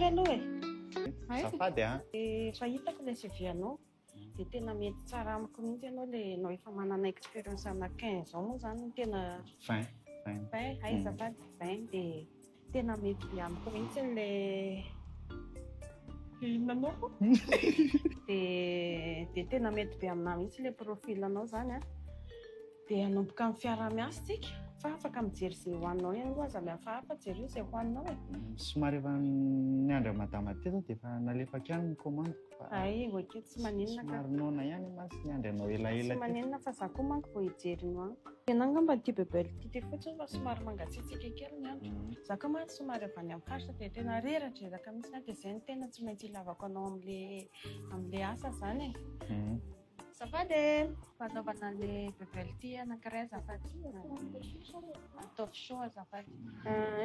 aloha e. Safady a. Fa hitako ilay CV anao dia tena mety tsara amiko mihitsy ianao ilay nao efa manana expérience ana 15 ans moa zany tena 20 hay azafady 20 dia tena mety be amiko mihitsy ilay filmanao dia tena mety be aminahy mihitsy ilay profil anao zany a dia hanomboka amin'ny fiara-miasa tsika fa afaka mijery izay hoaninao ihany koa aza mihafahafa jery izay hoaninao e. Somary efa niandra madama ty zao dia efa nalefaka ihany ny commande. Ay oke tsy maninona ka. Somary nona ihany masy niandranao elaela. Tsy maninona fa za koa manko vao hijeriny any. Tena angamba ity bebel ity fotsiny fa somary mangatsiatsika kely ny andro. Za koa manko somary avy any amin'ny faritra dia tena reraka mihitsy dia izay no tena tsy maintsy ilavako anao amin'ilay asa zany e. Azafady fanaovana le bebel ity anankiray azafady. Ataovy show azafady.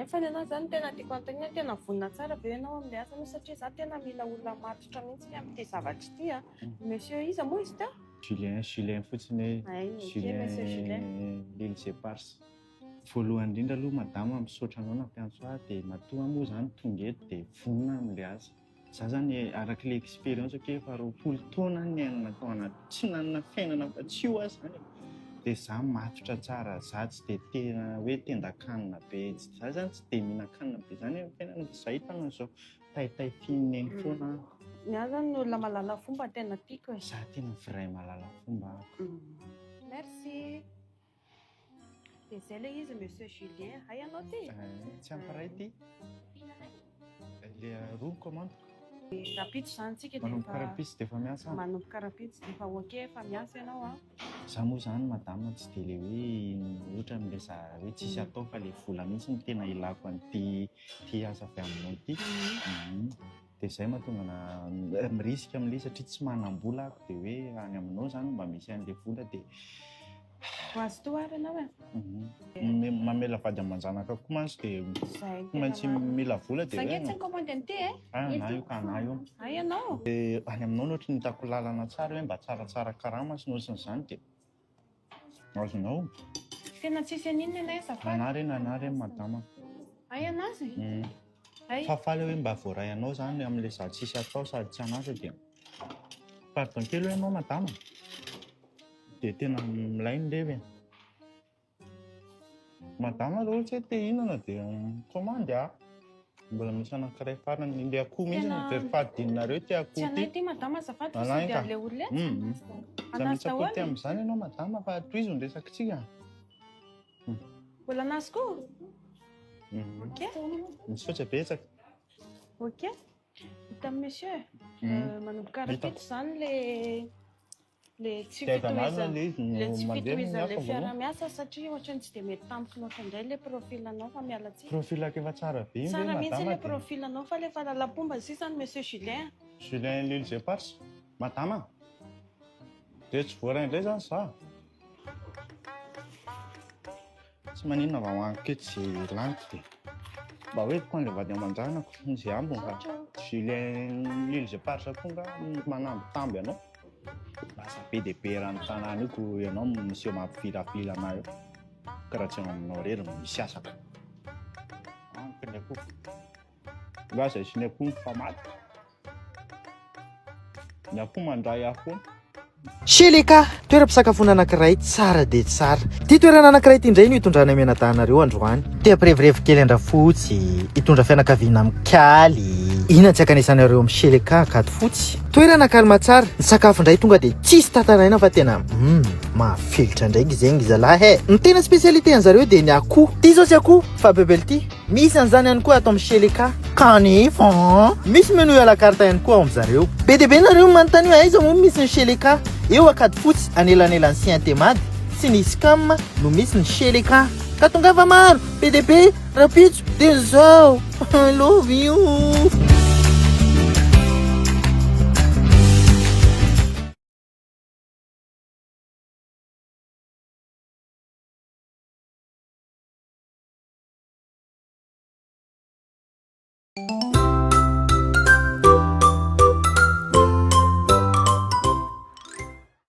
Efa ny anao zany tena tiako anontaniana tena vonona tsara be ianao amin'ilay asa no satria za tena mila olona matotra mihitsy amin'ity zavatra ity a. Monsieur iza moa izy teo? Julien fotsiny Julien Lille Zeparsa. Voalohany indrindra aloha madama misaotra anao nampiantso ahy dia matoa moa zany tonga eto dia vonona amin'ilay asa. Za zany arak'ilay expérience ke efa 20 taona ny ainana tao anaty tsy nanana fiainana fa tsy ho azy zany. Dia za matotra tsara, za tsy dia tena hoe tendan-kanina be. Za zany tsy dia mihinan-kanina be zany amin'ny fiainana dia za hitana izao taitay finy eny foana. Ny ahy zany olona mahalala fomba tena tiako e. Za tena vrai mahalala fomba. Merci. Dia izay ilay izy Monsieur Julien. Hay ianao ty? Tsy ampiray ty. Ilay roa commande. Rapide zany tsika dia manomboka rapide dia efa miasa. Manomboka rapide dia efa oke efa miasa ianao a. Za moa zany madama tsy dia ilay hoe ohatra milesa hoe tsisy atao fa ilay vola mihitsy no tena ilako an'ity asa avy aminao ity. Dia izay mahatonga mirisika amin'ilay satria tsy manam-bola ako dia hoe any aminao zany mba misy an'ilay vola dia azo toa ary ianao e. Mamela vady aman-janaka koa mantsy dia maintsy mila vola dia hoe tsy commande an'ity e. Na io ka na io. Hay ianao. Dia any aminao no ohatra ny hitako lalana tsara hoe mba tsaratsara karama sy nosin'izany dia azonao. Tena tsisy aninona ianao azafady. Na reny madama. Hay anazy. Fa faly hoe mba voaray anao zany amin'ilay za tsisy atao sady tsy anasa dia pardon kely hoe ianao madama. Dia tena milainy levy. Madama raha ohatra hoe te hihinana dia commande a. Mbola misy anankiray farany ilay akoho mihitsy ny verifadinareo ty akoho ty. Tsy anay ty madama azafady fa sy dia ilay olona etsy. Za mitsy akoho ty amin'izany ianao madama fa tohizo ny resakitsika. Mbola anazy koa? Ok. Misaotra betsaka. Ok. Hita monsieur. Manomboka rapide zany le tsy fitohizan'ilay fiara-miasa satria ohatrany tsy dia mety tampoka loatra indray ilay profil anao fa miala tsika. Profil ako efa tsara be tsara mihitsy ilay profil anao fa ilay fahalala-pomba sisany Monsieur Julien. Julien Lille Zeparsa. Madama. Dia tsy voaray indray zany za. Tsy maninona mba hoanketo izay laniko dia mba hoe tonga vady aman-janako izay ambony fa Julien Lille Zeparsa koa nga manambitamby ianao. Lasa be dia be raha ny tanàna io ko ianao monsieur mampifilafila anay eo. Karaha tsy aminao rery misy asako. Ny akoho. Nga izay sy ny akoho fa maty. Ny akoho mandray aho foana. Sheleka, toeram-pisakafoana anankiray tsara dia tsara. Ty toerana anankiray ity indray no hitondrana menadahanareo androany. Te ampirevirevy kely andrafotsy, hitondra fianakaviana amikaly. Ina tsy akanesanareo amin'ny Sheleka akato fotsy. Toerana kalma tsara, ny sakafo indray tonga dia tsisy tataraina fa tena mahafelitra ndraiky zegny zalahy. Ny tena spesialite an'zareo dia ny akoho. Ty zao tsy akoho fa bebel ty. Misy an'izany ihany koa atao amin'ny Sheleka. Kanefa misy menu à la carte ihany koa ao amin'zareo. Be dia be nareo manontany hoe aiza moa misy ny Sheleka. Eo akato fotsy anelanelan'ny siantemady sy ny scam no misy ny Sheleka. Ka tongava maro be dia be rapitso dia zao I love you.